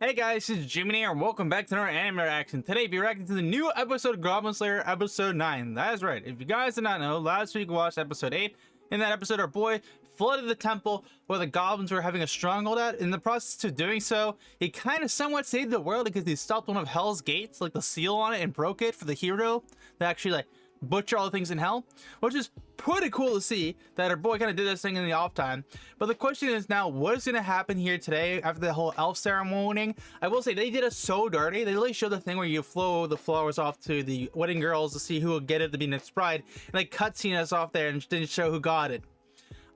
Hey guys, this is GMAN here, and welcome back to another anime reaction. Today, we'll be reacting to the new episode of Goblin Slayer, episode 9. That is right. If you guys did not know, last week we watched episode 8. In that episode, our boy flooded the temple where the goblins were having a stronghold at. In the process of doing so, he kind of somewhat saved the world because he stopped one of Hell's gates, like the seal on it, and broke it for the hero to actually, butcher all the things in hell, which is pretty cool to see that our boy kind of did this thing in the off time. But the question is now, what is going to happen here today after the whole elf ceremony? I will say they did it so dirty. They really showed the thing where you flow the flowers off to the wedding girls to see who will get it to be next bride, and like cutscene us off there and didn't show who got it.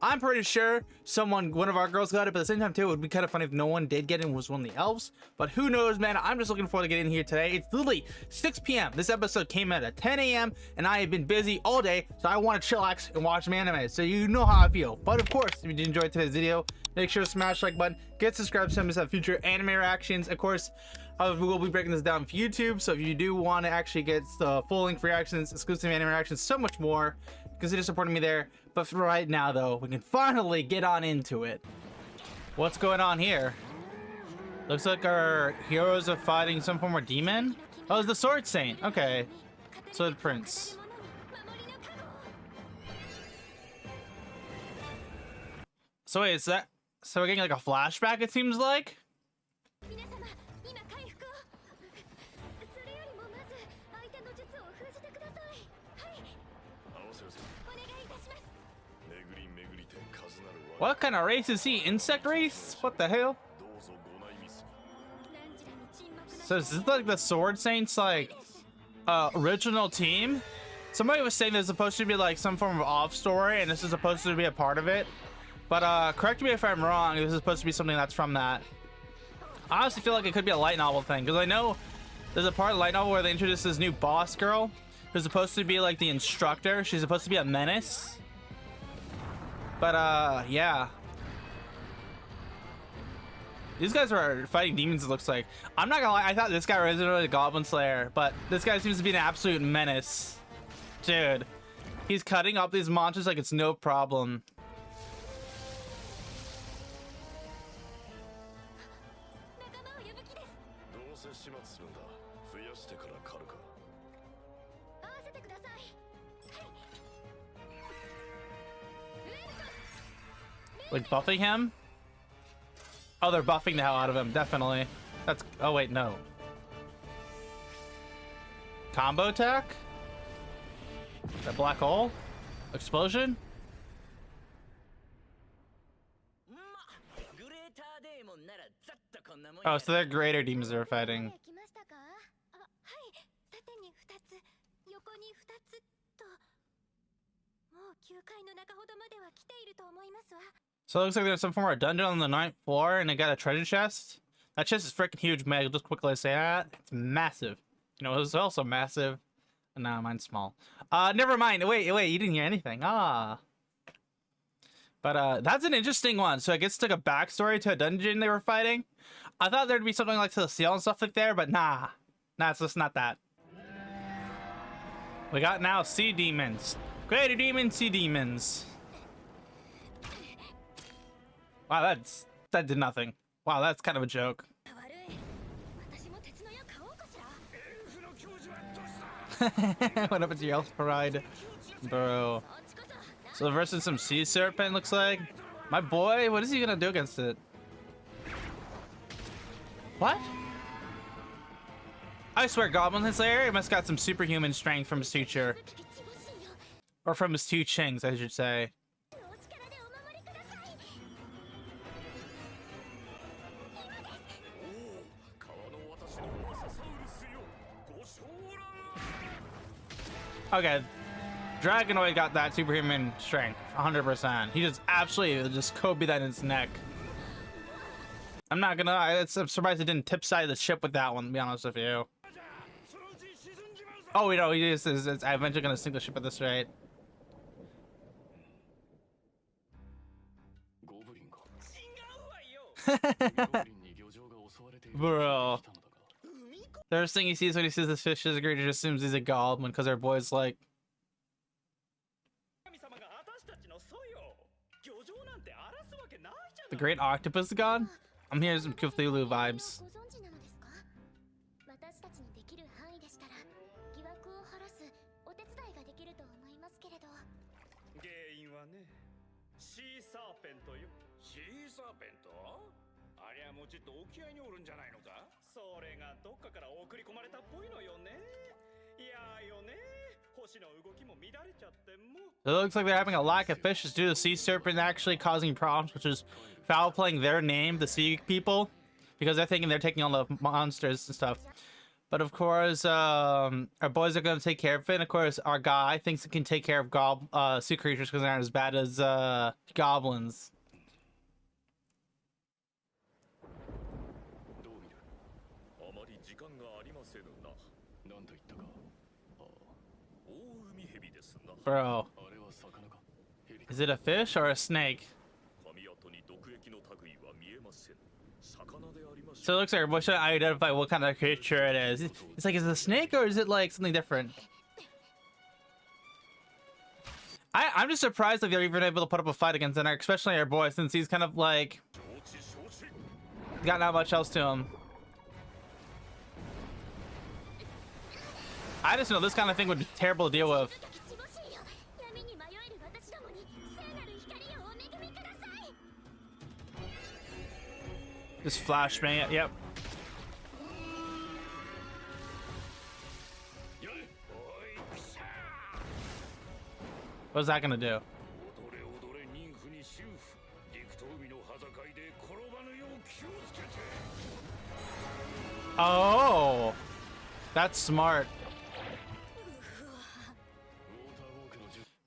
I'm pretty sure one of our girls got it, but at the same time too, it would be kind of funny if no one did get it and was one of the elves. But who knows, man? I'm just looking forward to getting here today. It's literally 6 p.m. This episode came out at 10 a.m. and I have been busy all day, so I want to chillax and watch some anime. So you know how I feel. But of course, if you did enjoy today's video, make sure to smash the like button, get subscribed to miss out future anime reactions. Of course, we will be breaking this down for YouTube, so if you do want to actually get the full length reactions, exclusive anime reactions, so much more, consider supporting me there. But for right now, though, we can finally get on into it. What's going on here? Looks like our heroes are fighting some form of demon. Oh, it's the Sword Saint. Okay. Sword Prince. So wait, is that... So we're getting like a flashback, it seems like? What kind of race is he? Insect race? What the hell? So is this like the Sword Saints original team? Somebody was saying there's supposed to be like some form of off story and this is supposed to be a part of it. But correct me if I'm wrong, this is supposed to be something that's from that. I honestly feel like it could be a light novel thing, because I know there's a part of the light novel where they introduce this new boss girl who's supposed to be like the instructor. She's supposed to be a menace. But yeah, these guys are fighting demons, it looks like. I'm not gonna lie, I thought this guy was really a Goblin Slayer, but this guy seems to be an absolute menace. Dude, he's cutting up these monsters like it's no problem. Like buffing him? Oh, they're buffing the hell out of him, definitely. That's... Oh, wait, no. Combo attack? That black hole? Explosion? Oh, so they're greater demons they're fighting. So it looks like there's some form of dungeon on the 9th floor and they got a treasure chest. That chest is freaking huge, man. Just quickly say that. It's massive. You know, it's also massive. No, mine's small. Never mind. Wait, you didn't hear anything. But that's an interesting one. So I guess it's like a backstory to a dungeon they were fighting. I thought there'd be something like to the seal and stuff like there, but nah. Nah, it's just not that. We got now sea demons. Greater demons, sea demons. Wow, that did nothing. Wow, that's kind of a joke. What happened to your elf pride, bro? So versus some sea serpent looks like. My boy, what is he gonna do against it? What? I swear, Goblin Slayer must got some superhuman strength from his teacher, or from his teachings, I should say. Okay, Dragonoid got that superhuman strength, 100%. He just absolutely just Kobe that in his neck. I'm not gonna lie, I'm surprised he didn't tip side the ship with that one, to be honest with you. Oh, you know, he is eventually gonna sink the ship at this rate. Bro. The first thing he sees when he sees this fish is great, he just assumes he's a goblin because our boy's like... The Great Octopus God? I'm hearing some Cthulhu vibes. たちにできる範囲でしたら疑惑を晴らすお手伝いができると思いますけれど。原因はね、シーサーペントよ。シーサーペント？ありゃもうちょっと沖合におるんじゃないのか？それがどっかから送り込まれたっぽいのよね。いやよね。星の動きも乱れちゃっても。It looks like they're having a lack of fishes due to sea serpent actually causing problems, which is foul playing their name, the sea people, because they're thinking they're taking on the monsters and stuff. But of course, our boys are going to take care of it. And of course, our guy thinks he can take care of sea creatures because they're not as bad as goblins. Bro, is it a fish or a snake? So it looks like what should I identify what kind of creature it is? It's like, is it a snake or is it like something different? I'm just surprised that they're even able to put up a fight against Zenark, especially our boy, since he's kind of like got not much else to him. I just know this kind of thing would be terrible to deal with. Just flashbang it, yep. What's that gonna do? Oh, that's smart.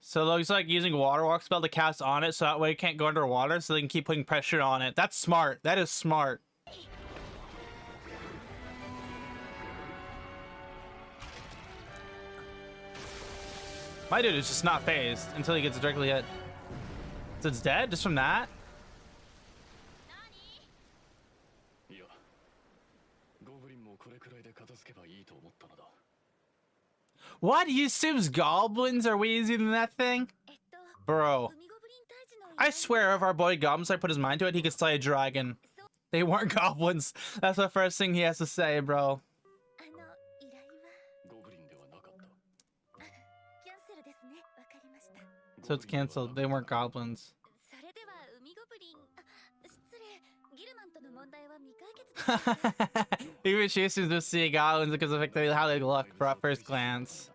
So it looks like using water walk spell to cast on it so that way it can't go underwater so they can keep putting pressure on it. That's smart. That is smart. My dude is just not phased until he gets directly hit. So it's dead just from that? What? He assumes goblins are way easier than that thing? Bro. I swear if our boy Goblin put his mind to it, he could slay a dragon. They weren't goblins. That's the first thing he has to say, bro. So it's canceled. They weren't goblins. Even she assumes to see goblins because of how they look at first glance.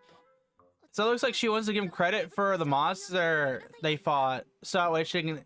So it looks like she wants to give him credit for the monster they fought, so that way she can.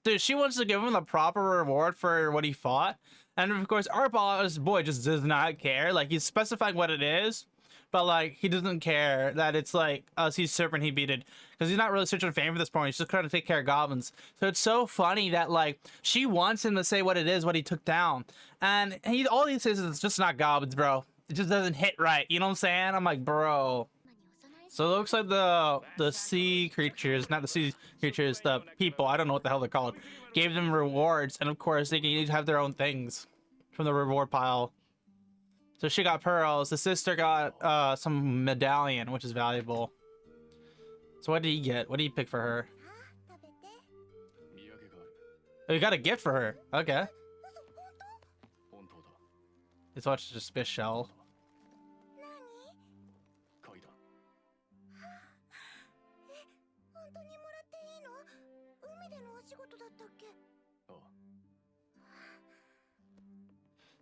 Dude, she wants to give him the proper reward for what he fought, and of course our boy just does not care. Like, he's specifying what it is, but like he doesn't care that it's like sea serpent he beated, because he's not really searching fame at this point. He's just trying to take care of goblins. So it's so funny that like she wants him to say what it is, what he took down, and all he says is it's just not goblins, bro. It just doesn't hit right. You know what I'm saying? I'm like, bro. So it looks like the sea creatures, not the sea creatures, the people, I don't know what the hell they're called, gave them rewards, and of course they can each have their own things from the reward pile. So she got pearls. The sister got some medallion, which is valuable. So what did he get? What did he pick for her? Oh, you got a gift for her. Okay. Let's watch just fish shell.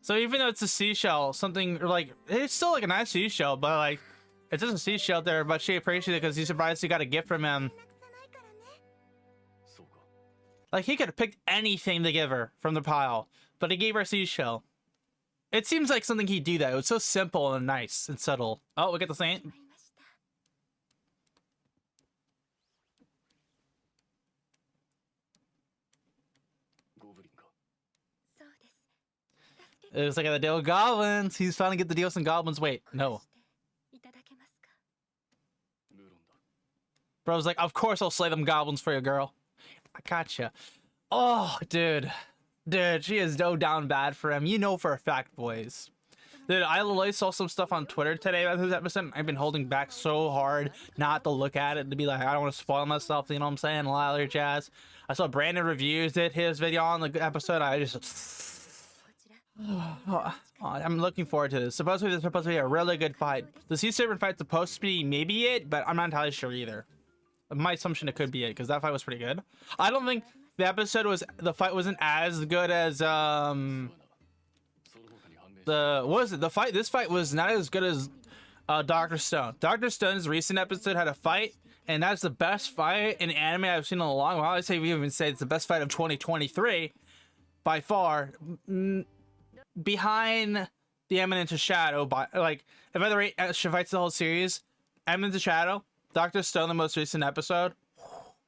So even though it's a seashell, something like it's still like a nice seashell, but like it's just a seashell there. But she appreciated it because he's surprised he got a gift from him. Like he could have picked anything to give her from the pile, but he gave her a seashell. It seems like something he'd do that. It was so simple and nice and subtle. Oh, we get the saint. It was like a deal with goblins. He's trying to get the deal with some goblins. Wait, no. Bro's like, of course I'll slay them goblins for you, girl. I gotcha. Oh, dude. Dude, she is so down bad for him. You know for a fact, boys. Dude, I literally saw some stuff on Twitter today about this episode. I've been holding back so hard not to look at it, to be like, I don't want to spoil myself, you know what I'm saying? A lot of other jazz. I saw Brandon reviews it, his video on the episode. I just... I'm looking forward to this. Supposedly, this is supposed to be a really good fight. The Sea Serpent fight's supposed to be maybe it, but I'm not entirely sure either. My assumption it could be it, because that fight was pretty good. I don't think the fight wasn't as good as, this fight was not as good as Dr. Stone. Dr. Stone's recent episode had a fight, and that's the best fight in anime I've seen in a long while. I'd say we even say it's the best fight of 2023 by far, behind the Eminence of Shadow. By like, if I rate fights the whole series, Eminence of Shadow, Dr. Stone, the most recent episode.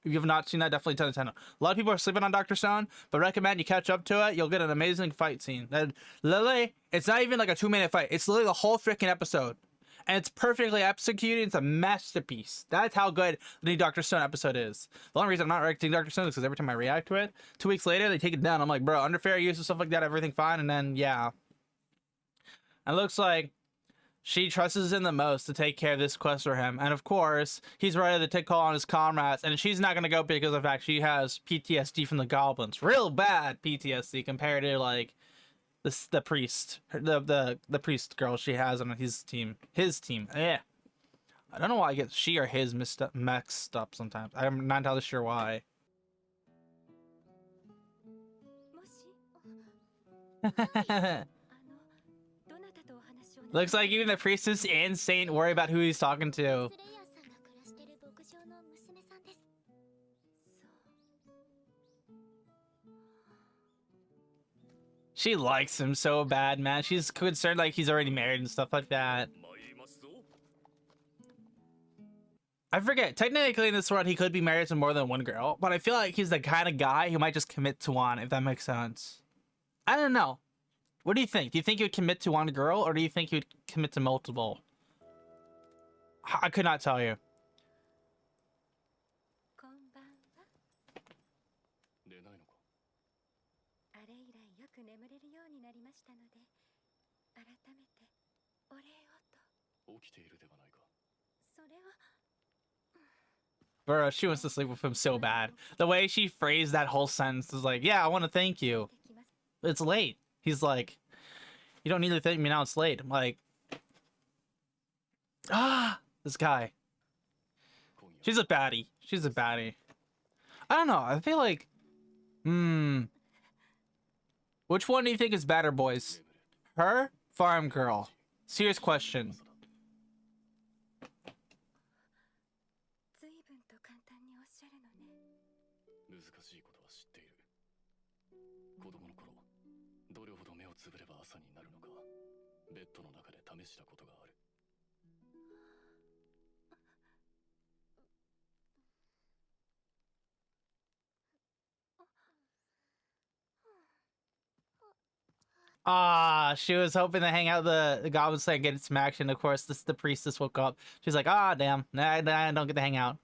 If you have not seen that, definitely 10 to 10. A lot of people are sleeping on Dr. Stone, but recommend you catch up to it. You'll get an amazing fight scene. That literally, it's not even like a 2-minute fight. It's literally the whole freaking episode. And it's perfectly executed. It's a masterpiece. That's how good the new Dr. Stone episode is. The only reason I'm not reacting to Dr. Stone is because every time I react to it, 2 weeks later, they take it down. I'm like, bro, under fair use and stuff like that, everything fine. And then, yeah. It looks like she trusts him the most to take care of this quest for him. And of course, he's ready to take call on his comrades. And she's not going to go because of the fact she has PTSD from the goblins. Real bad PTSD compared to, like, the priest. The priest girl she has on his team. His team. Yeah. I don't know why I get she or his mixed up sometimes. I'm not entirely sure why. Looks like even the priestess and saint worry about who he's talking to. She likes him so bad, man. She's concerned like he's already married and stuff like that. I forget. Technically in this world, he could be married to more than one girl, but I feel like he's the kind of guy who might just commit to one, if that makes sense. I don't know. What do you think? Do you think he would commit to one girl, or do you think he would commit to multiple? I could not tell you. Bro, she wants to sleep with him so bad. The way she phrased that whole sentence is like, yeah, I want to thank you. It's late. He's like, you don't need to thank me now, it's late. I'm like, this guy. She's a baddie. She's a baddie. I don't know. I feel like, which one do you think is better, boys? Her? Farm girl? Serious question. She was hoping to hang out the Goblin Slayer and get some action. Of course, the priestess woke up. She's like, damn, I don't get to hang out.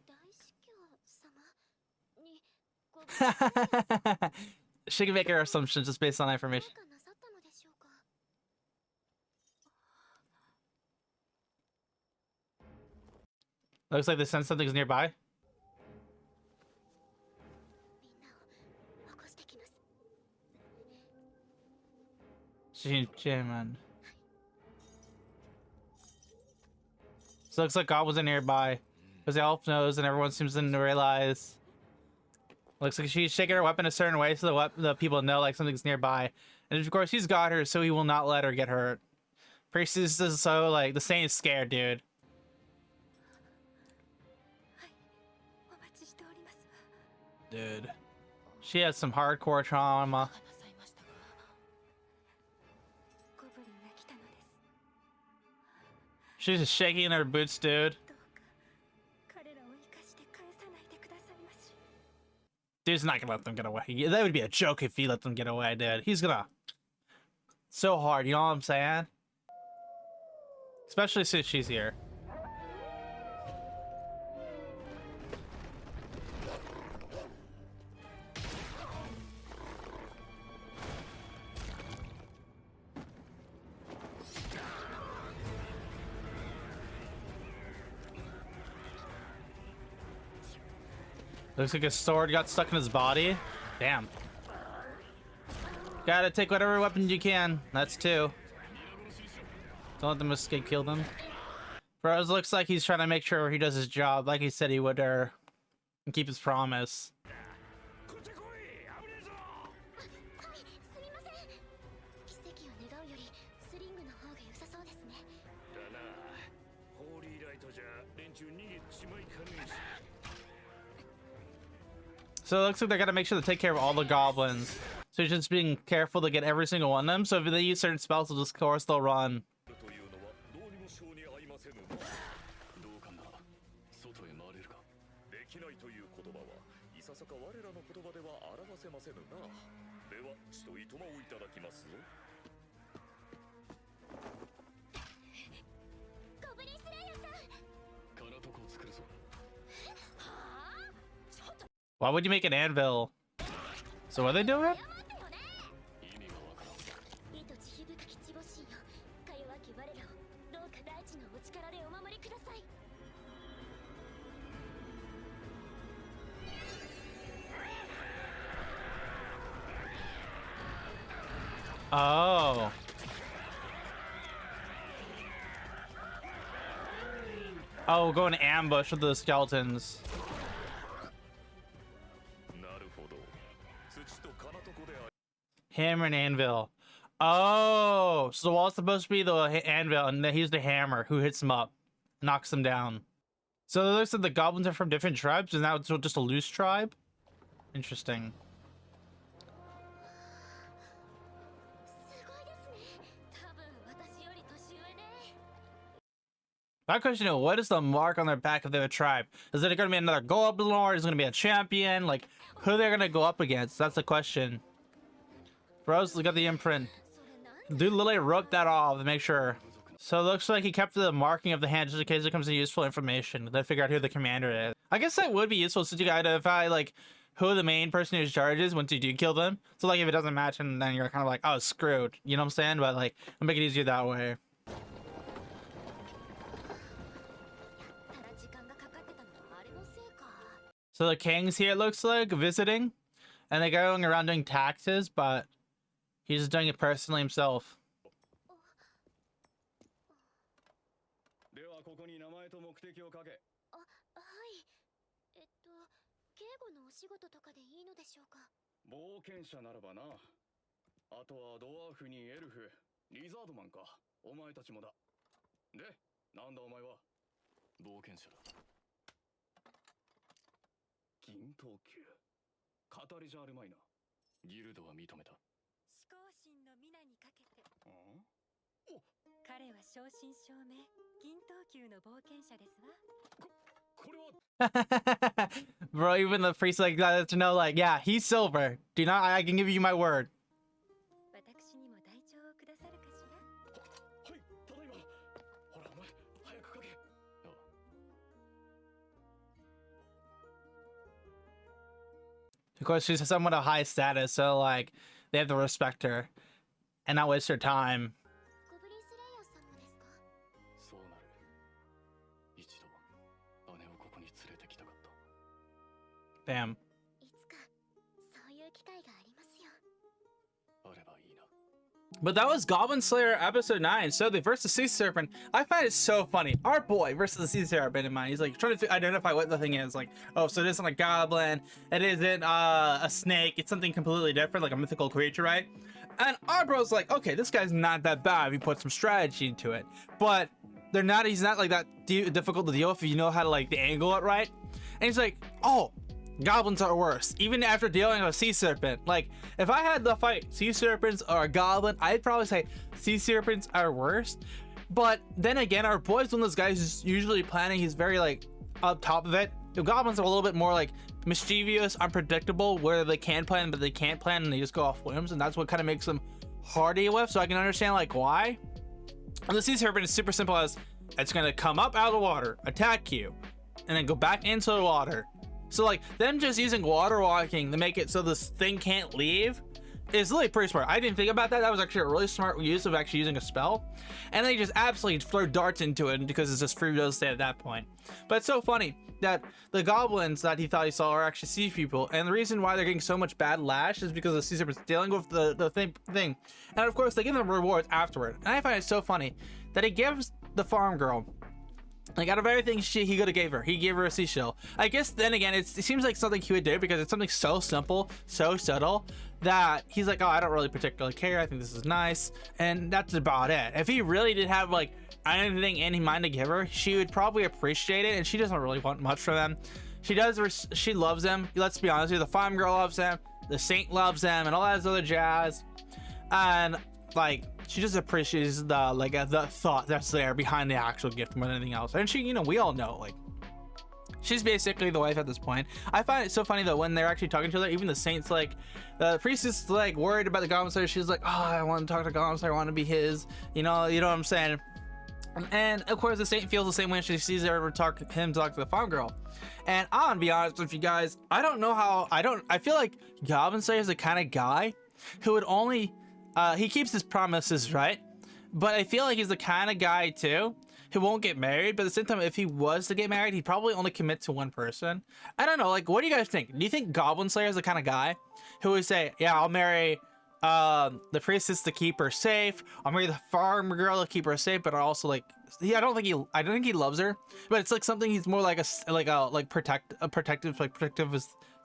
She can make her assumptions just based on information. Looks like they sense something's nearby. GMAN. So it looks like God wasn't nearby. Because the elf knows and everyone seems to realize. Looks like she's shaking her weapon a certain way so the people know like something's nearby. And of course he's got her so he will not let her get hurt. Priestess is so like, the saint is scared, dude. Dude. She has some hardcore trauma. She's just shaking in her boots, dude. Dude's not gonna let them get away. That would be a joke if he let them get away, dude. He's gonna... So hard, you know what I'm saying? Especially since she's here. Looks like his sword got stuck in his body. Damn. Gotta take whatever weapon you can. That's two. Don't let them escape, kill them. Bros looks like he's trying to make sure he does his job like he said he would, and keep his promise. こっち来い、危ねえぞ。はい、すみません。奇跡を願うよりスリングの方が良さそうですね。だな、ホーリーライトじゃ連中逃げちまいかねえし。 So it looks like they gotta make sure to take care of all the goblins. So you're just being careful to get every single one of them. So if they use certain spells, they'll just, of course, they'll run. というのはどうにも性に合いませぬな。どうかな、外へ回れるか。できないという言葉はいささか我らの言葉では表せませぬな。ではちといとまをいただきますぞ。ゴブリンスレイヤーさん。金床を作るぞ。はあ、ちょっと Why would you make an anvil? So what are they doing? 謝ってよね。意味がわからん。意図慈悲深き地母神よ、か弱き我らをどうか大地のお力でお守りください。 Oh. Oh, go in ambush with the skeletons. なるほど。土と金床である。 Hammer and anvil. Oh, so the wall's supposed to be the anvil, and he's the hammer who hits them up, knocks them down. So it looks like the goblins are from different tribes, and now it's just a loose tribe? Interesting. すごいですね。多分私より年上ね。 My question is, what is the mark on their back of their tribe? Is it going to be another goblin or is it going to be a champion? Like, who are they going to go up against? That's the question. Bros, look at the imprint. それなん Dude literally wrote that off to make sure. So it looks like he kept the marking of the hand just in case it comes to useful information. Then figure out who the commander is. I guess that would be useful since you can identify, like, who the main person in charge is once you do kill them. So, like, if it doesn't match, and then you're kind of like, oh, screwed. You know what I'm saying? But, like, I'll make it easier that way. たら時間がかかってたのはあれのせいか。 So the king's here, it looks like, visiting. And they're going around doing taxes, but he's just doing it personally himself. ではここに名前と目的を書け。あ、はい。警護のお仕事とかでいいのでしょうか。冒険者ならばな。あとはドワーフにエルフ、リザードマンか。お前たちもだ。で、なんだお前は。冒険者だ。銀刀球。語りじゃあるまいな。ギルドは認めた。思考心の皆にかけてん？彼は正真正銘銀刀級の冒険者ですわ。これは Bro, even the priest like that to know, like, yeah, he's silver. Do not, I can give you my word. 私にも台帳をくださるかしら。はい、ただいま。ほらお前、早く書け。 Of course, she's somewhat of high status, so, like, they have to respect her and not waste her time. ゴブリンスレイヤーさんもですか。そうなる。一度姉をここに連れてきたかった。 Damn. いつかそういう機会がありますよ。あればいいな。 But that was Goblin Slayer episode 9. So they versus the Sea Serpent. I find it so funny. Our boy versus the Sea Serpent in mind. He's like trying to identify what the thing is. Like, oh, so it isn't a goblin. It isn't a snake. It's something completely different, like a mythical creature, right? And our bro's like, okay, this guy's not that bad if you put some strategy into it. But he's not like that difficult to deal with if you know how to like angle it right. And he's like, oh, goblins are worse, even after dealing with a sea serpent. Like, if I had to fight sea serpents or a goblin, I'd probably say sea serpents are worse. But then again, our boy's one of those guys who's usually planning. He's very like up top of it. The goblins are a little bit more like mischievous, unpredictable, where they can plan but they can't plan and they just go off whims, and that's what kind of makes them hard to deal with. So I can understand like why. And the sea serpent is super simple as it's gonna come up out of the water, attack you, and then go back into the water. So like them just using water walking to make it so this thing can't leave is literally pretty smart. I didn't think about that. That was actually a really smart use of actually using a spell. And then he just absolutely throw darts into it because it's just free real estate at that point. But it's so funny that the goblins that he thought he saw are actually sea people. And the reason why they're getting so much bad lash is because the sea serpent's dealing with the thing. And of course, they give them rewards afterward. And I find it so funny that he gives the farm girl, like, out of everything he could have gave her, he gave her a seashell. I guess then again, it seems like something he would do because it's something so simple, so subtle, that he's like, oh, I don't really particularly care. I think this is nice. And that's about it. If he really did have, like, anything in mind to give her, she would probably appreciate it. And she doesn't really want much from him. She loves him. Let's be honest with you. The farm girl loves him. The saint loves him. And all that other jazz. And, like, she just appreciates the thought that's there behind the actual gift more than anything else. And she, you know, we all know, like, she's basically the wife at this point. I find it so funny that when they're actually talking to her, even the saint's like, the priestess is like worried about the Goblin Slayer. She's like, oh, I want to talk to Goblin Slayer. I want to be his, you know what I'm saying? And of course the saint feels the same way when she sees him talk to the farm girl. And I'm gonna be honest with you guys, I don't know how, I feel like Goblin Slayer is the kind of guy who would only, he keeps his promises, right? But I feel like he's the kind of guy too who won't get married, but at the same time, if he was to get married, he'd probably only commit to one person. I don't know, like, what do you guys think? Do you think Goblin Slayer is the kind of guy who would say, yeah, I'll marry the priestess to keep her safe, I'll marry the farm girl to keep her safe, but I also, like, I don't think he loves her, but it's like something he's more like protective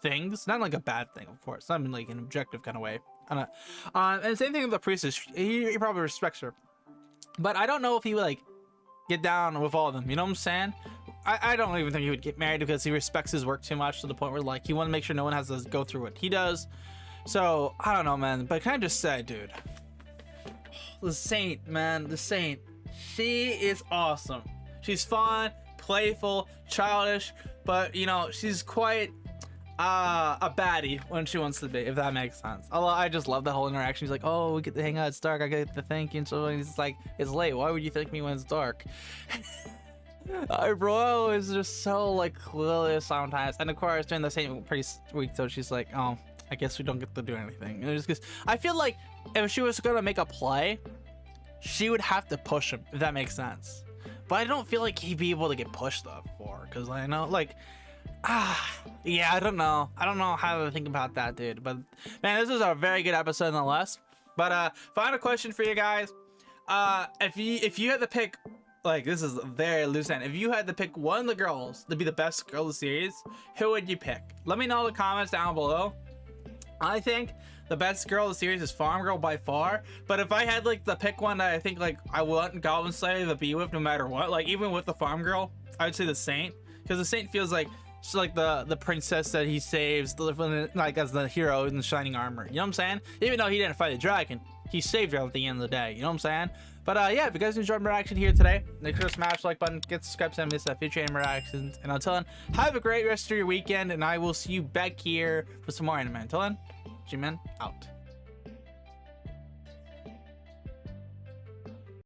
things, not like a bad thing, of course, I mean like an objective kind of way. And the same thing with the priestess, he probably respects her, but I don't know if he would like get down with all of them, you know what I'm saying? I don't even think he would get married because he respects his work too much to the point where like he want to make sure no one has to go through what he does. So I don't know, man, but can I just say, dude, the saint, man, the saint, she is awesome. She's fun, playful, childish, but you know, she's quite a baddie when she wants to be, if that makes sense. I just love the whole interaction. She's like, oh, we get to hang out, it's dark, I get to thank you, and so it's like, it's late, why would you thank me when it's dark? Bro is just so like clueless sometimes. And of course during the same pretty week, so she's like, oh, I guess we don't get to do anything. And it's just, I feel like if she was gonna make a play, she would have to push him, if that makes sense. But I don't feel like he'd be able to get pushed up for, because I know, like, yeah, I don't know how to think about that, dude. But man, this is a very good episode nonetheless. But final question for you guys, if you had to pick, like, this is a very loose end, if you had to pick one of the girls to be the best girl of the series, who would you pick? Let me know in the comments down below. I think the best girl of the series is Farm Girl by far, but if I had like to pick one that I think like I want Goblin Slayer to be with no matter what, like even with the Farm Girl, I would say the Saint, because the Saint feels like she's like the princess that he saves, like as the hero in the shining armor, you know what I'm saying? Even though he didn't fight a dragon, he saved her at the end of the day, you know what I'm saying? But yeah, if you guys enjoyed my reaction here today, make sure to smash the like button, get subscribed to miss future anime reactions, and until then, have a great rest of your weekend, and I will see you back here for some more anime. Until then, GMAN out.